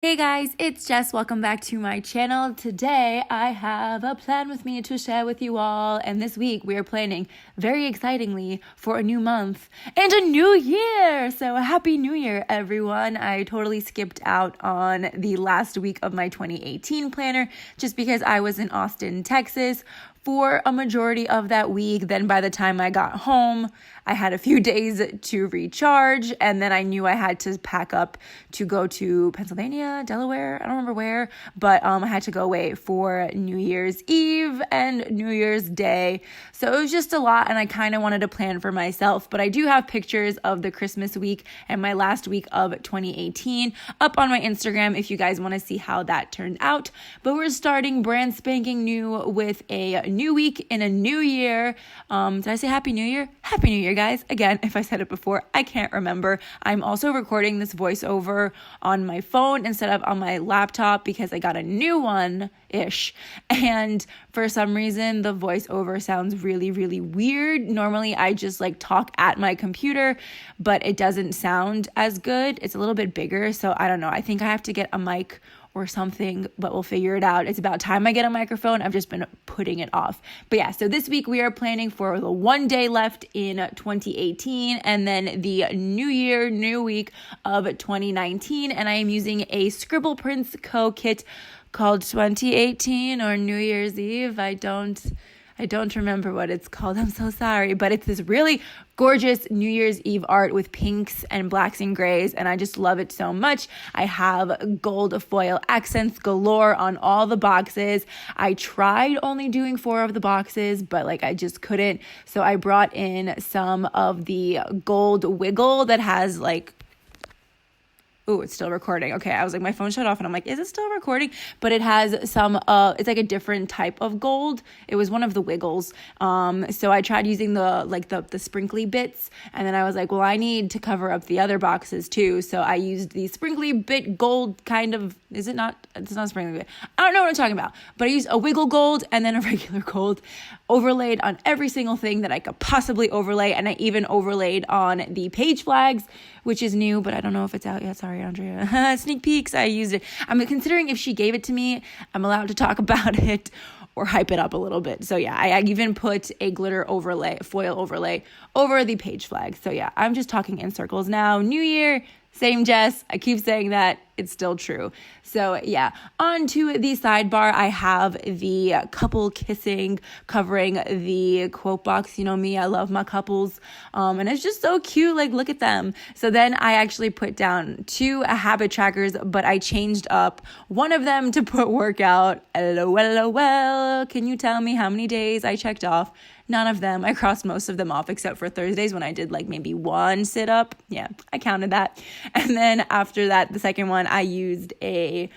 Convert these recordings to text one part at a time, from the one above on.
Hey guys, it's Jess. Welcome back to my channel. Today I have a plan with me to share with you all, and this week we are planning very excitingly for a new month and a new year. So happy new year, everyone. I totally skipped out on the last week of my 2018 planner just because I was in Austin, Texas for a majority of that week. Then by the time I got home, I had a few days to recharge, and then I knew I had to pack up to go to Pennsylvania, Delaware, I don't remember where, but I had to go away for New Year's Eve and New Year's Day. So it was just a lot, and I kind of wanted to plan for myself, but I do have pictures of the Christmas week and my last week of 2018 up on my Instagram if you guys want to see how that turned out. But we're starting brand spanking new with a new week in a new year. Did I say Happy New Year? Happy New Year, guys. Again, if I said it before, I can't remember. I'm also recording this voiceover on my phone instead of on my laptop because I got a new one-ish. And for some reason, the voiceover sounds really, really weird. Normally, I just talk at my computer, but it doesn't sound as good. It's a little bit bigger, so I don't know. I think I have to get a mic or something, but we'll figure it out. It's about time I get a microphone. I've just been putting it off. But yeah, so this week we are planning for the one day left in 2018 and then the new year, new week of 2019. And I am using a ScribblePrintsCo kit called 2018 or New Year's Eve. I don't remember what it's called. I'm so sorry. But it's this really gorgeous New Year's Eve art with pinks and blacks and grays, and I just love it so much. I have gold foil accents galore on all the boxes. I tried only doing 4 of the boxes, but I just couldn't. So I brought in some of the gold wiggle that has oh, it's still recording. Okay, I was my phone shut off and I'm is it still recording? But it has some, it's a different type of gold. It was one of the wiggles. So I tried using the sprinkly bits, and then I was well, I need to cover up the other boxes too. So I used the sprinkly bit gold kind of, it's not sprinkly bit. I don't know what I'm talking about, but I used a wiggle gold and then a regular gold overlaid on every single thing that I could possibly overlay. And I even overlaid on the page flags, which is new, but I don't know if it's out yet. Sorry, Andrea. Sneak peeks. I used it. I'm considering if she gave it to me, I'm allowed to talk about it or hype it up a little bit. So yeah, I even put a glitter overlay, foil overlay over the page flag. So yeah, I'm just talking in circles now. New year, same Jess. I keep saying that. It's still true. So yeah, on to the sidebar, I have the couple kissing covering the quote box. You know me, I love my couples. And it's just so cute. Look at them. So then I actually put down 2 habit trackers, but I changed up one of them to put workout. LOL. Can you tell me how many days I checked off? None of them. I crossed most of them off except for Thursdays when I did maybe 1 sit-up. Yeah, I counted that. And then after that, the second one, I used a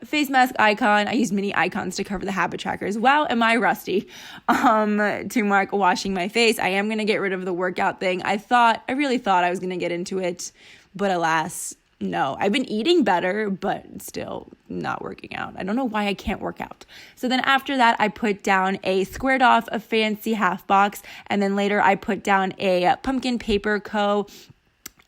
face mask icon. I used mini icons to cover the habit trackers. Wow, am I rusty? To mark washing my face. I am going to get rid of the workout thing. I really thought I was going to get into it, but alas, no. I've been eating better, but still not working out. I don't know why I can't work out. So then after that, I put down a squared off, a fancy half box, and then later I put down a pumpkin paper co.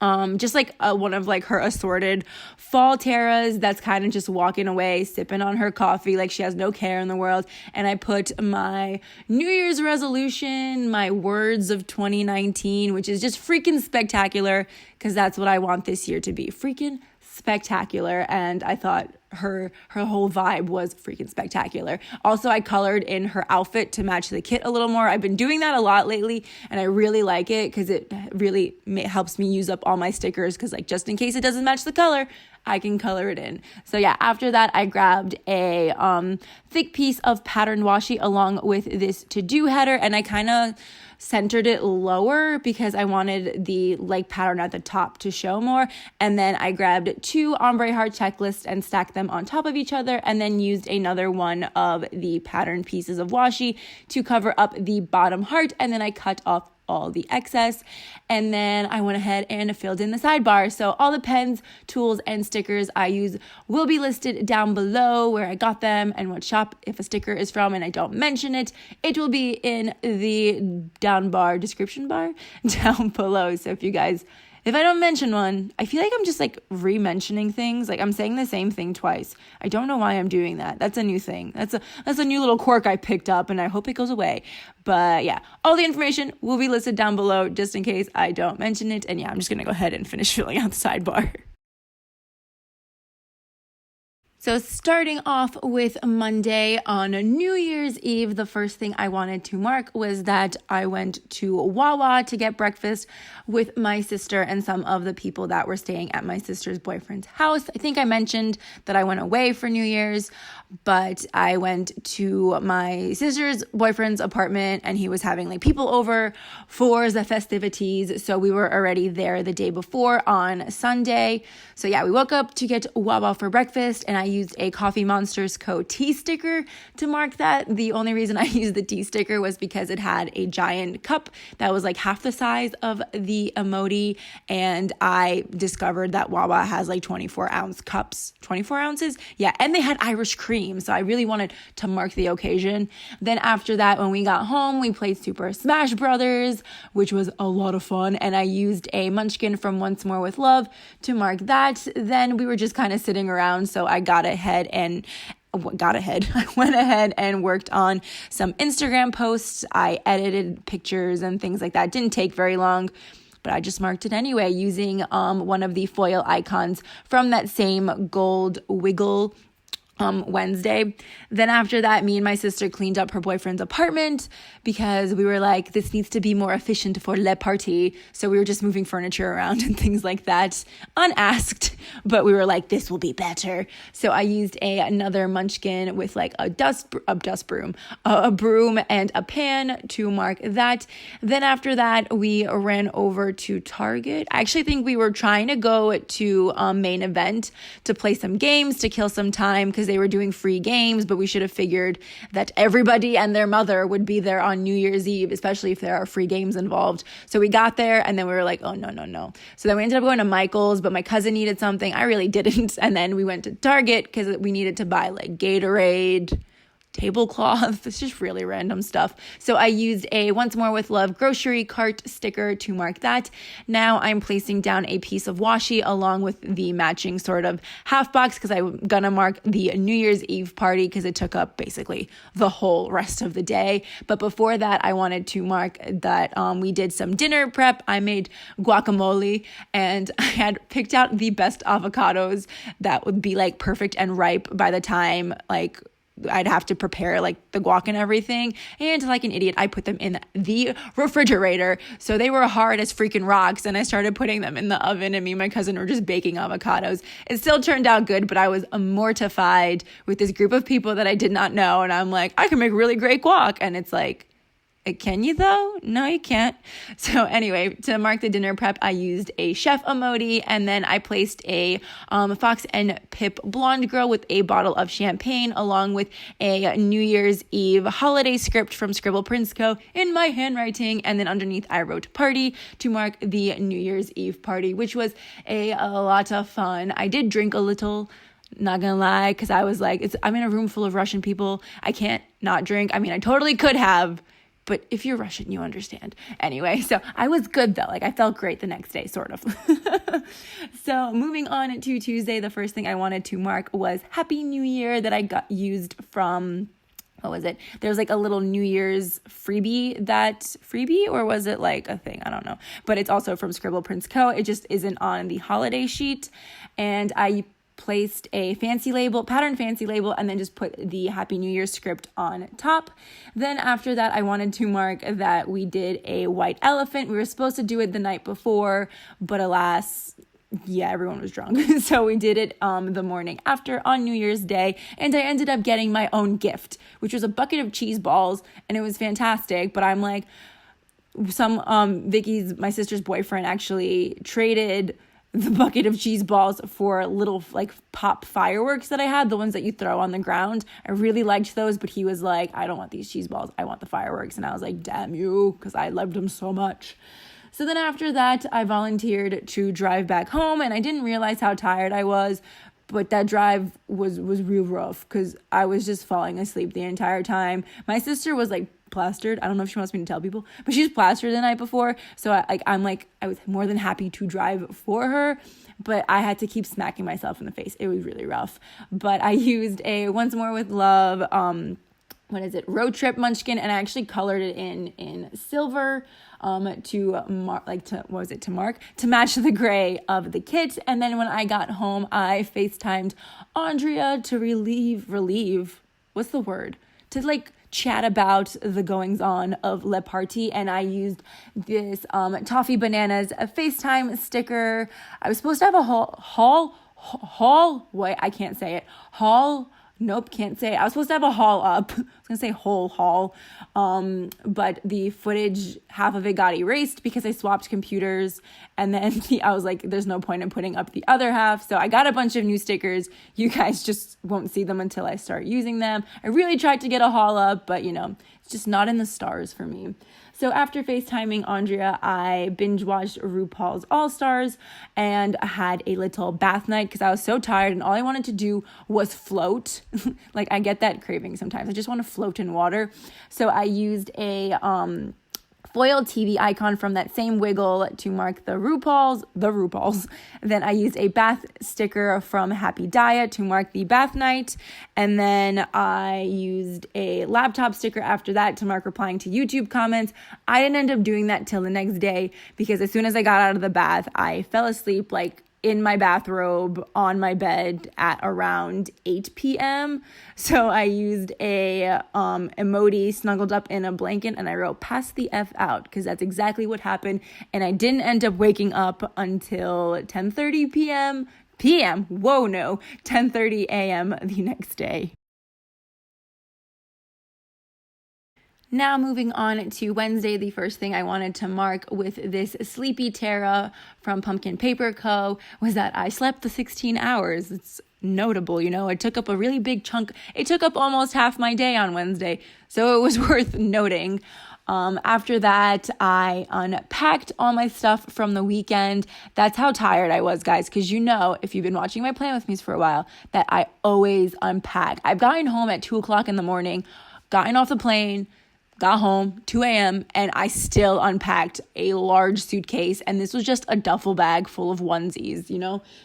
Just one of her assorted fall Terras that's kind of just walking away, sipping on her coffee she has no care in the world. And I put my New Year's resolution, my words of 2019, which is just freaking spectacular, because that's what I want this year to be. Freaking spectacular. And I thought her whole vibe was freaking spectacular. Also, I colored in her outfit to match the kit a little more. I've been doing that a lot lately, and I really like it because it really helps me use up all my stickers, because just in case it doesn't match the color, I can color it in. So yeah, after that, I grabbed a thick piece of patterned washi along with this to-do header, and I kind of centered it lower because I wanted the pattern at the top to show more. And then I grabbed 2 ombre heart checklists and stacked them on top of each other, and then used another one of the pattern pieces of washi to cover up the bottom heart, and then I cut off all the excess. And then I went ahead and filled in the sidebar. So all the pens, tools, and stickers I use will be listed down below where I got them and what shop if a sticker is from and I don't mention it. It will be in the description bar down below. So if you guys If I don't mention one, I feel like I'm just like re-mentioning things. Like I'm saying the same thing twice. I don't know why I'm doing that. That's a new thing. That's a new little quirk I picked up, and I hope it goes away. But yeah, all the information will be listed down below just in case I don't mention it. And yeah, I'm just going to go ahead and finish filling out the sidebar. So starting off with Monday, on New Year's Eve, the first thing I wanted to mark was that I went to Wawa to get breakfast with my sister and some of the people that were staying at my sister's boyfriend's house. I think I mentioned that I went away for New Year's, but I went to my sister's boyfriend's apartment and he was having like people over for the festivities. So we were already there the day before on Sunday. So yeah, we woke up to get Wawa for breakfast and I used a Coffee Monsters Co. tea sticker to mark that. The only reason I used the tea sticker was because it had a giant cup that was like half the size of the emoji, and I discovered that Wawa has like 24-ounce cups. 24 ounces? Yeah, and they had Irish cream, so I really wanted to mark the occasion. Then after that, when we got home, we played Super Smash Brothers, which was a lot of fun, and I used a munchkin from Once More with Love to mark that. Then we were just kind of sitting around, so I went ahead and worked on some Instagram posts. I edited pictures and things like that. It didn't take very long, but I just marked it anyway using one of the foil icons from that same gold wiggle Wednesday. Then after that, me and my sister cleaned up her boyfriend's apartment because we were like, this needs to be more efficient for le party. So we were just moving furniture around and things like that, unasked, but we were like, this will be better. So I used another munchkin with like a broom and a pan to mark that. Then after that, we ran over to Target. I actually think we were trying to go to Main Event to play some games to kill some time because they were doing free games, but we should have figured that everybody and their mother would be there on New Year's Eve, especially if there are free games involved. So we got there and then we were like, oh, no. So then we ended up going to Michael's, but my cousin needed something. I really didn't. And then we went to Target because we needed to buy like Gatorade, tablecloth. It's just really random stuff. So I used a Once More with Love grocery cart sticker to mark that. Now I'm placing down a piece of washi along with the matching sort of half box because I'm gonna mark the New Year's Eve party because it took up basically the whole rest of the day. But before that, I wanted to mark that we did some dinner prep. I made guacamole and I had picked out the best avocados that would be like perfect and ripe by the time like I'd have to prepare like the guac and everything. And like an idiot, I put them in the refrigerator. So they were hard as freaking rocks. And I started putting them in the oven and me and my cousin were just baking avocados. It still turned out good, but I was mortified with this group of people that I did not know. And I'm like, I can make really great guac. And it's like, can you though? No, you can't. So anyway, to mark the dinner prep, I used a chef emoji and then I placed a Fox and Pip blonde girl with a bottle of champagne along with a New Year's Eve holiday script from ScribblePrintsCo in my handwriting. And then underneath I wrote party to mark the New Year's Eve party, which was a lot of fun. I did drink a little, not gonna lie, because I was like, I'm in a room full of Russian people. I can't not drink. I mean, I totally could have, but if you're Russian, you understand. Anyway, so I was good though. Like I felt great the next day, sort of. So moving on to Tuesday, the first thing I wanted to mark was Happy New Year that I got used from, what was it? There was like a little New Year's freebie, or was it like a thing? I don't know. But it's also from ScribblePrintsCo. It just isn't on the holiday sheet. And I placed a pattern fancy label, and then just put the Happy New Year script on top. Then after that, I wanted to mark that we did a white elephant. We were supposed to do it the night before, but alas, yeah, everyone was drunk. So we did it the morning after on New Year's Day, and I ended up getting my own gift, which was a bucket of cheese balls, and it was fantastic. But I'm like, my sister's boyfriend actually traded the bucket of cheese balls for little like pop fireworks that I had, the ones that you throw on the ground. I really liked those, but he was like, I don't want these cheese balls, I want the fireworks. And I was like, damn you, because I loved them so much. So then after that, I volunteered to drive back home, and I didn't realize how tired I was, but that drive was real rough because I was just falling asleep the entire time. My sister was like plastered. I don't know if she wants me to tell people, but she's plastered the night before. So I was more than happy to drive for her, but I had to keep smacking myself in the face. It was really rough. But I used a Once More with Love, Road Trip Munchkin, and I actually colored it in silver to match the gray of the kit. And then when I got home, I FaceTimed Andrea to relieve, what's the word? To like chat about the goings on of Le Party, and I used this Toffee Bananas a FaceTime sticker. I was supposed to have a I was supposed to have a haul up. I was going to say whole haul. But the footage, half of it got erased because I swapped computers. And then I was like, there's no point in putting up the other half. So I got a bunch of new stickers. You guys just won't see them until I start using them. I really tried to get a haul up, but it's just not in the stars for me. So after FaceTiming Andrea, I binge watched RuPaul's All Stars and had a little bath night because I was so tired and all I wanted to do was float. Like I get that craving sometimes. I just want to float in water. So I used a foil TV icon from that same wiggle to mark the RuPaul's. Then I used a bath sticker from Happy Diet to mark the bath night. And then I used a laptop sticker after that to mark replying to YouTube comments. I didn't end up doing that till the next day because as soon as I got out of the bath, I fell asleep like in my bathrobe on my bed at around 8 p.m. So I used a emoji snuggled up in a blanket and I wrote pass the F out because that's exactly what happened. And I didn't end up waking up until 10:30 p.m. 10:30 a.m. the next day. Now moving on to Wednesday, the first thing I wanted to mark with this Sleepy Tara from Pumpkin Paper Co. was that I slept the 16 hours. It's notable, it took up a really big chunk. It took up almost half my day on Wednesday, so it was worth noting. After that, I unpacked all my stuff from the weekend. That's how tired I was, guys, because if you've been watching my Plan With Me's for a while, that I always unpack. I've gotten home at 2 o'clock in the morning, gotten off the plane, got home, 2 a.m., and I still unpacked a large suitcase, and this was just a duffel bag full of onesies,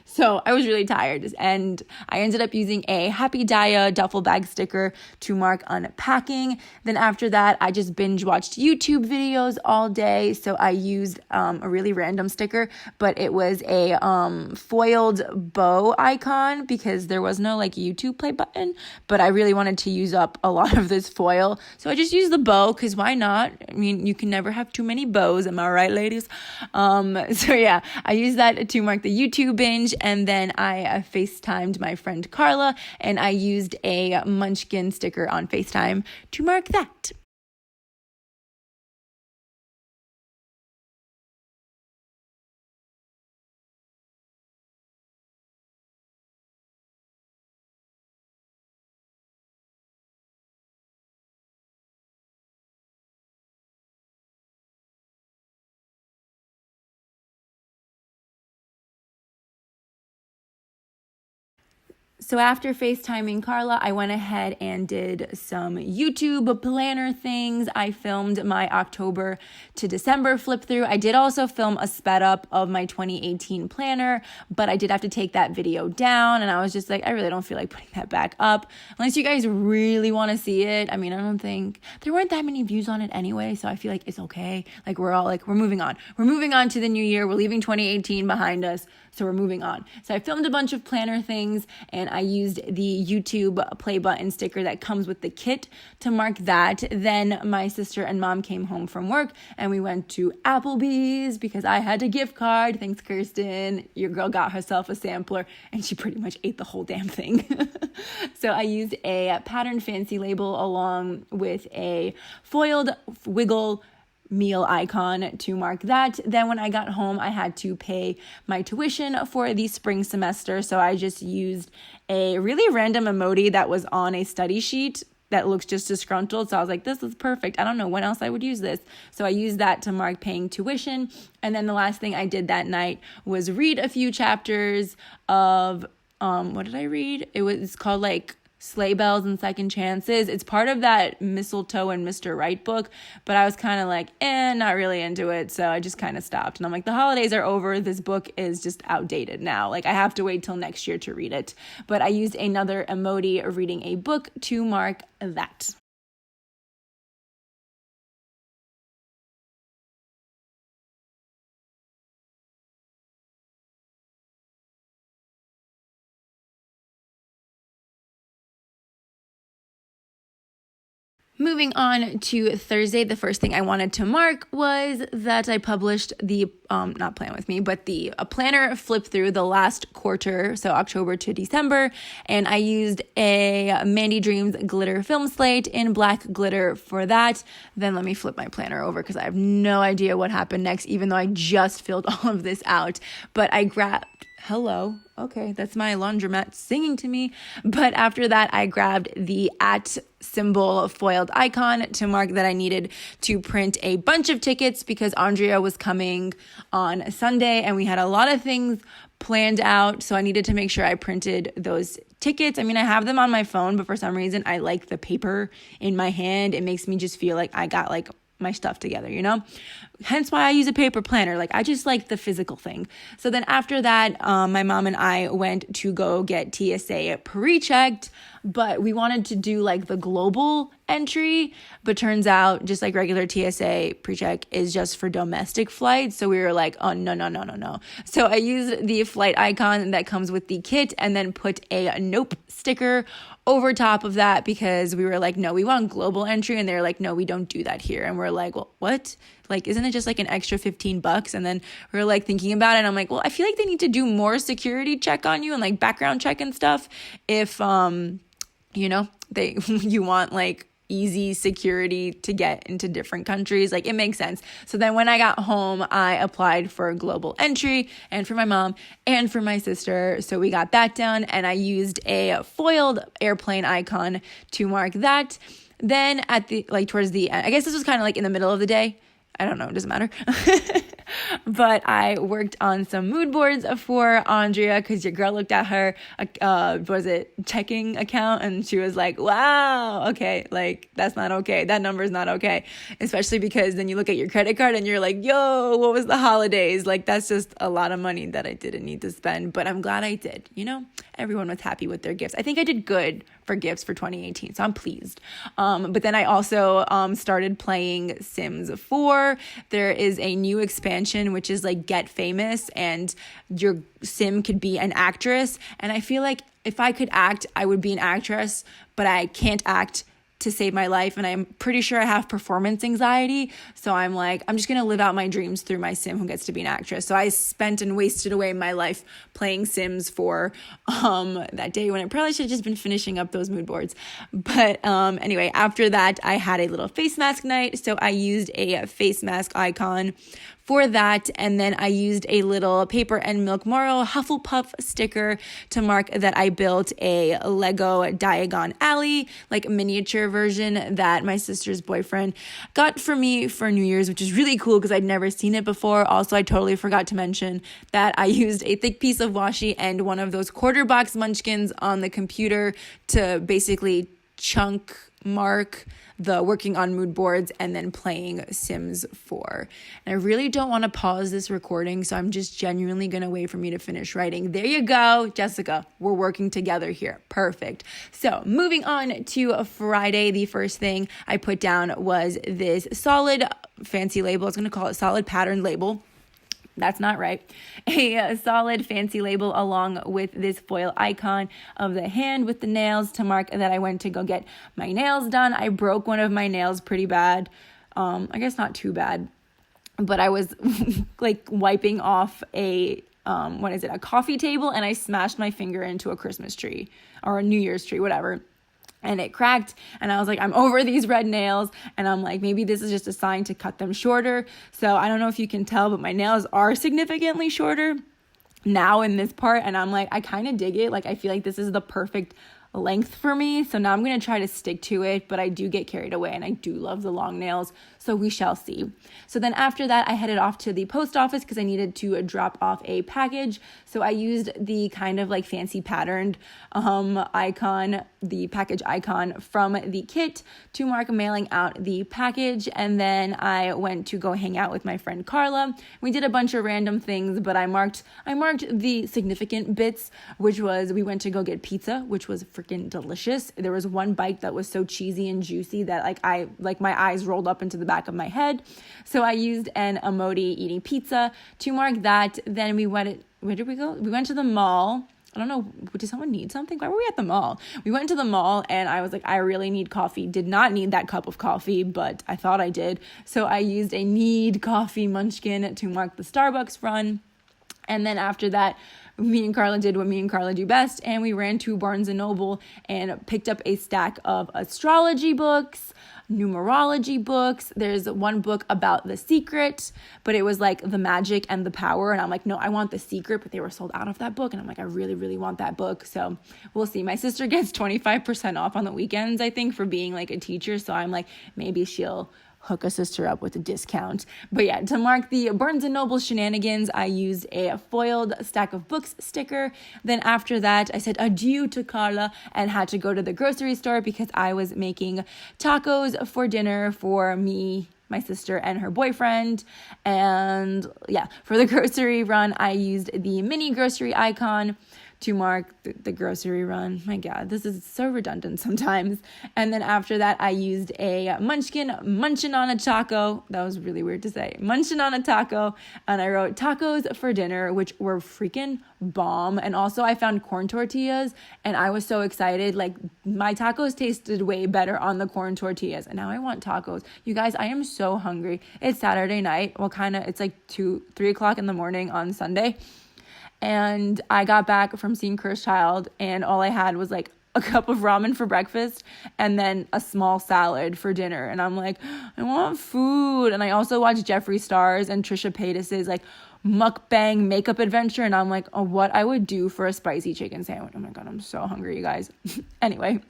So I was really tired, and I ended up using a Happy Dia duffel bag sticker to mark unpacking. Then after that, I just binge watched YouTube videos all day, so I used a really random sticker, but it was a foiled bow icon because there was no YouTube play button, but I really wanted to use up a lot of this foil, so I just used the bow because why not? I mean, you can never have too many bows. Am I right, ladies? So yeah, I used that to mark the YouTube binge, and then I FaceTimed my friend Carla, and I used a Munchkin sticker on FaceTime to mark that. So after FaceTiming Carla, I went ahead and did some YouTube planner things. I filmed my October to December flip through. I did also film a sped up of my 2018 planner, but I did have to take that video down, and I was just like, I really don't feel like putting that back up unless you guys really want to see it. I mean, I don't think there weren't that many views on it anyway, so I feel like it's okay. We're moving on. We're moving on to the new year. We're leaving 2018 behind us. So we're moving on. So I filmed a bunch of planner things, and I used the YouTube play button sticker that comes with the kit to mark that. Then my sister and mom came home from work, and we went to Applebee's because I had a gift card. Thanks, Kirsten. Your girl got herself a sampler, and she pretty much ate the whole damn thing. So I used a pattern fancy label along with a foiled wiggle meal icon to mark that. Then when I got home, I had to pay my tuition for the spring semester, so I just used a really random emoji that was on a study sheet that looks just disgruntled. So I was like, this is perfect. I don't know when else I would use this. So I used that to mark paying tuition. And then the last thing I did that night was read a few chapters of what did I read? It was called Sleigh Bells and Second Chances. It's part of that Mistletoe and Mr. Right book, but I was kind of like, not really into it. So I just kind of stopped. And I'm like, the holidays are over. This book is just outdated now. Like, I have to wait till next year to read it. But I used another emoji of reading a book to mark that. Moving on to Thursday, the first thing I wanted to mark was that I published the, not plan with me, but a planner flip through the last quarter, so October to December, and I used a Mandy Dreams glitter film slate in black glitter for that. Then let me flip my planner over because I have no idea what happened next, even though I just filled all of this out. But I grabbed, hello. Okay, that's my laundromat singing to me. But after that, I grabbed the @ symbol foiled icon to mark that I needed to print a bunch of tickets because Andrea was coming on Sunday and we had a lot of things planned out. So I needed to make sure I printed those tickets. I mean, I have them on my phone, but for some reason I like the paper in my hand. It makes me just feel like I got like my stuff together, hence why I use a paper planner. Like, I just like the physical thing. So then after that, my mom and I went to go get TSA pre-checked, but we wanted to do like the global entry, but turns out just like regular TSA pre-check is just for domestic flights. So we were like, oh, no. So I used the flight icon that comes with the kit and then put a nope sticker over top of that because we were like, no, we want global entry. And they're like, no, we don't do that here. And we're like, well, what? Like, isn't it just like an extra $15? And then we're like thinking about it. And I'm like, well, I feel like they need to do more security check on you and like background check and stuff. If, you want like easy security to get into different countries. Like, it makes sense. So then when I got home, I applied for global entry and for my mom and for my sister. So we got that done and I used a foiled airplane icon to mark that. Then at the, like towards the end, I guess this was kind of like in the middle of the day. I don't know. It doesn't matter. But I worked on some mood boards for Andrea because your girl looked at her, checking account and she was like, wow, okay, like that's not okay. That number is not okay. Especially because then you look at your credit card and you're like, yo, what was the holidays? Like, that's just a lot of money that I didn't need to spend, but I'm glad I did. Everyone was happy with their gifts. I think I did good for gifts for 2018, so I'm pleased. But then I also started playing Sims 4. There is a new expansion, which is like Get Famous, and your Sim could be an actress. And I feel like if I could act, I would be an actress, but I can't act to save my life. And I'm pretty sure I have performance anxiety. So I'm like, I'm just going to live out my dreams through my Sim who gets to be an actress. So I spent and wasted away my life playing Sims for that day when I probably should have just been finishing up those mood boards. But anyway, after that, I had a little face mask night. So I used a face mask icon for that. And then I used a little Paper and Milk Moro Hufflepuff sticker to mark that I built a Lego Diagon Alley, like miniature version that my sister's boyfriend got for me for New Year's, which is really cool because I'd never seen it before. Also, I totally forgot to mention that I used a thick piece of washi and one of those quarter box munchkins on the computer to basically chunk mark the working on mood boards and then playing Sims 4. And I really don't want to pause this recording, so I'm just genuinely going to wait for me to finish writing. There you go, Jessica. We're working together here. Perfect. So moving on to Friday, the first thing I put down was this solid fancy label. I was going to call it solid pattern label. That's not right. A solid fancy label along with this foil icon of the hand with the nails to mark that I went to go get my nails done. I broke one of my nails pretty bad. I guess not too bad, but I was like wiping off a coffee table and I smashed my finger into a Christmas tree or a New Year's tree, whatever. And it cracked and I was like, I'm over these red nails. And I'm like, maybe this is just a sign to cut them shorter. So I don't know if you can tell, but my nails are significantly shorter now in this part. And I'm like, I kind of dig it. Like, I feel like this is the perfect length for me. So now I'm going to try to stick to it, but I do get carried away and I do love the long nails. So we shall see. So then after that, I headed off to the post office because I needed to drop off a package. So I used the kind of like fancy patterned icon, the package icon from the kit to mark mailing out the package. And then I went to go hang out with my friend Carla. We did a bunch of random things, but I marked the significant bits, which was we went to go get pizza, which was freaking delicious. There was one bite that was so cheesy and juicy that my eyes rolled up into the back of my head. So I used an emoji eating pizza to mark that. Then where did we go? We went to the mall. I don't know, did someone need something? Why were we at the mall? We went to the mall and I was like, I really need coffee. Did not need that cup of coffee, but I thought I did. So I used a need coffee munchkin to mark the Starbucks run. And then after that, me and Carla did what me and Carla do best, and we ran to Barnes & Noble and picked up a stack of astrology books, numerology books. There's one book about The Secret, but it was like the magic and the power, and I'm like, no, I want The Secret, but they were sold out of that book, and I'm like, I really, really want that book, so we'll see. My sister gets 25% off on the weekends, I think, for being like a teacher, so I'm like, maybe she'll hook a sister up with a discount. But yeah, to mark the Barnes & Noble shenanigans, I used a foiled stack of books sticker. Then after that, I said adieu to Carla and had to go to the grocery store because I was making tacos for dinner for me, my sister, and her boyfriend. And yeah, for the grocery run, I used the mini grocery icon to mark the grocery run. My God, this is so redundant sometimes. And then after that, I used a munchkin, munching on a taco. That was really weird to say. Munching on a taco. And I wrote tacos for dinner, which were freaking bomb. And also I found corn tortillas and I was so excited. Like my tacos tasted way better on the corn tortillas. And now I want tacos. You guys, I am so hungry. It's Saturday night. Well, it's like 3 o'clock in the morning on Sunday. And I got back from seeing Cursed Child and all I had was like a cup of ramen for breakfast and then a small salad for dinner. And I'm like, I want food. And I also watched Jeffree Star's and Trisha Paytas's like mukbang makeup adventure. And I'm like, oh, what I would do for a spicy chicken sandwich. Oh my God, I'm so hungry, you guys. Anyway.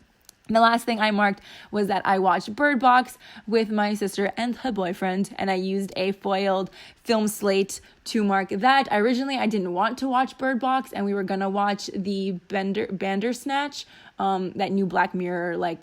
The last thing I marked was that I watched Bird Box with my sister and her boyfriend, and I used a foiled film slate to mark that. Originally, I didn't want to watch Bird Box, and we were going to watch the Bandersnatch, that new Black Mirror,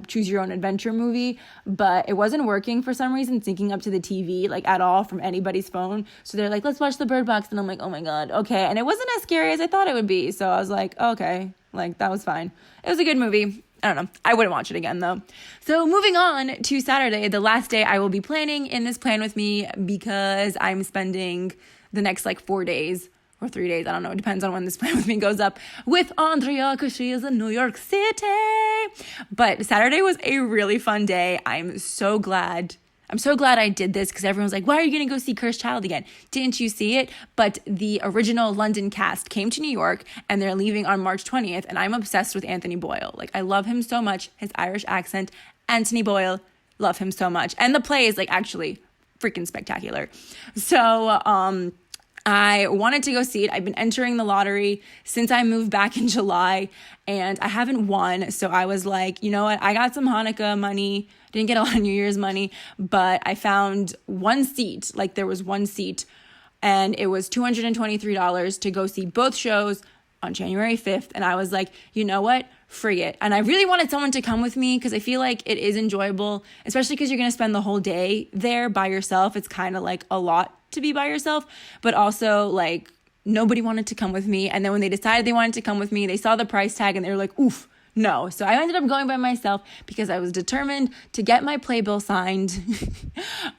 choose your own adventure movie, but it wasn't working for some reason, syncing up to the TV, at all from anybody's phone. So they're like, let's watch the Bird Box. And I'm like, oh my God, okay. And it wasn't as scary as I thought it would be. So I was like, okay, that was fine. It was a good movie. I don't know. I wouldn't watch it again though. So moving on to Saturday, the last day I will be planning in this plan with me because I'm spending the next 4 days or 3 days. I don't know. It depends on when this plan with me goes up with Andrea because she is in New York City. But Saturday was a really fun day. I'm so glad I did this because everyone's like, why are you going to go see Cursed Child again? Didn't you see it? But the original London cast came to New York and they're leaving on March 20th. And I'm obsessed with Anthony Boyle. I love him so much. His Irish accent, Anthony Boyle, love him so much. And the play is actually freaking spectacular. So, I wanted to go see it. I've been entering the lottery since I moved back in July and I haven't won. So I was like, you know what? I got some Hanukkah money. Didn't get a lot of New Year's money, but I found one seat. There was one seat and it was $223 to go see both shows on January 5th. And I was like, you know what? Frig it. And I really wanted someone to come with me because I feel like it is enjoyable, especially because you're going to spend the whole day there by yourself. It's kind of a lot to be by yourself, but also nobody wanted to come with me. And then when they decided they wanted to come with me, they saw the price tag and they were like, oof, no. So I ended up going by myself because I was determined to get my playbill signed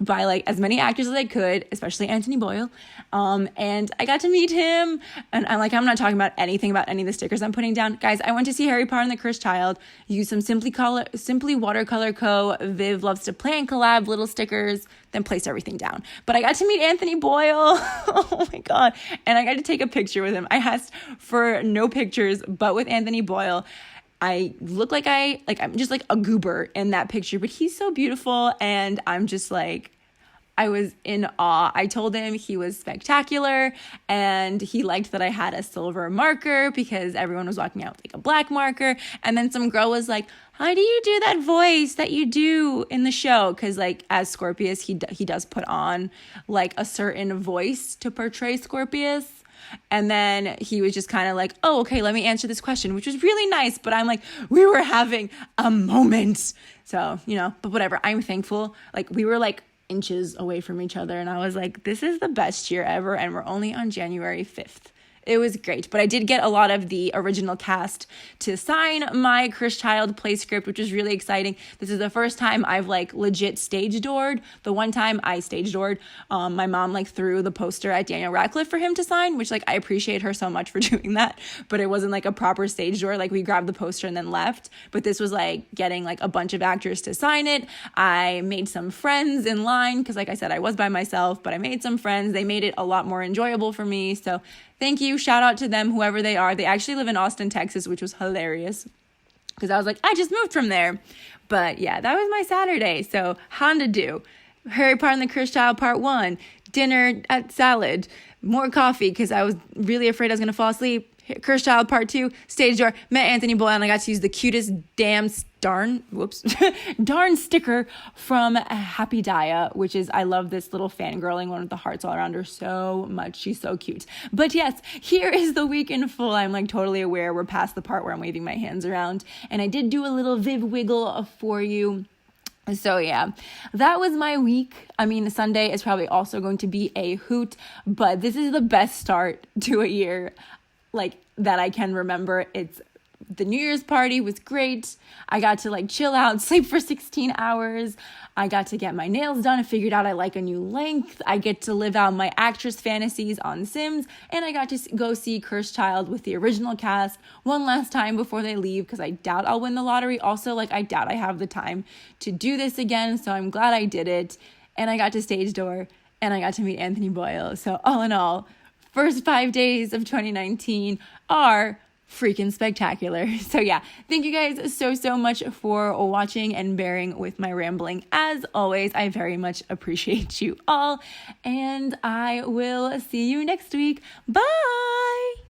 by as many actors as I could, especially Anthony Boyle. And I got to meet him and I'm not talking about anything about any of the stickers I'm putting down. Guys, I went to see Harry Potter and the Cursed Child, used some Simply Watercolor Co. Viv loves to play and collab little stickers, then placed everything down. But I got to meet Anthony Boyle. Oh my God. And I got to take a picture with him. I asked for no pictures, but with Anthony Boyle. I look I'm just a goober in that picture, but he's so beautiful. And I'm just I I was in awe. I told him he was spectacular, and he liked that I had a silver marker because everyone was walking out with like a black marker. And then some girl was like, how do you do that voice that you do in the show? Because like as Scorpius, he does put on like a certain voice to portray Scorpius. And then he was just kind of like, oh, okay, let me answer this question, which was really nice. But I'm like, we were having a moment. So, but whatever. I'm thankful. Like we were like inches away from each other. And I was like, this is the best year ever. And we're only on January 5th. It was great, but I did get a lot of the original cast to sign my Chris Child play script, which is really exciting. This is the first time I've like legit stage doored. The one time I stage doored, my mom like threw the poster at Daniel Radcliffe for him to sign, which like I appreciate her so much for doing that, but it wasn't like a proper stage door. Like we grabbed the poster and then left, but this was like getting like a bunch of actors to sign it. I made some friends in line because like I said, I was by myself, but I made some friends. They made it a lot more enjoyable for me. So thank you. Shout out to them, whoever they are. They actually live in Austin, Texas, which was hilarious because I was like, I just moved from there. But yeah, that was my Saturday. So Honda do. Harry Potter and the Cursed Child Part 1, dinner at Salad, more coffee because I was really afraid I was going to fall asleep. Cursed Child Part 2, stage door, met Anthony Boyle, and I got to use the cutest darn sticker from Happy Dia, which is, I love this little fangirling one with the hearts all around her so much. She's so cute. But yes, here is the week in full. I'm like totally aware we're past the part where I'm waving my hands around. And I did do a little Viv wiggle for you. So yeah, that was my week. I mean, Sunday is probably also going to be a hoot, but this is the best start to a year like that I can remember. The New Year's party was great. I got to like chill out, sleep for 16 hours. I got to get my nails done. I figured out I like a new length. I get to live out my actress fantasies on Sims. And I got to go see Cursed Child with the original cast one last time before they leave because I doubt I'll win the lottery. Also, like I doubt I have the time to do this again. So I'm glad I did it. And I got to stage door and I got to meet Anthony Boyle. So all in all, first 5 days of 2019 are freaking spectacular. So yeah, thank you guys so much for watching and bearing with my rambling. As always, I very much appreciate you all, and I will see you next week. Bye!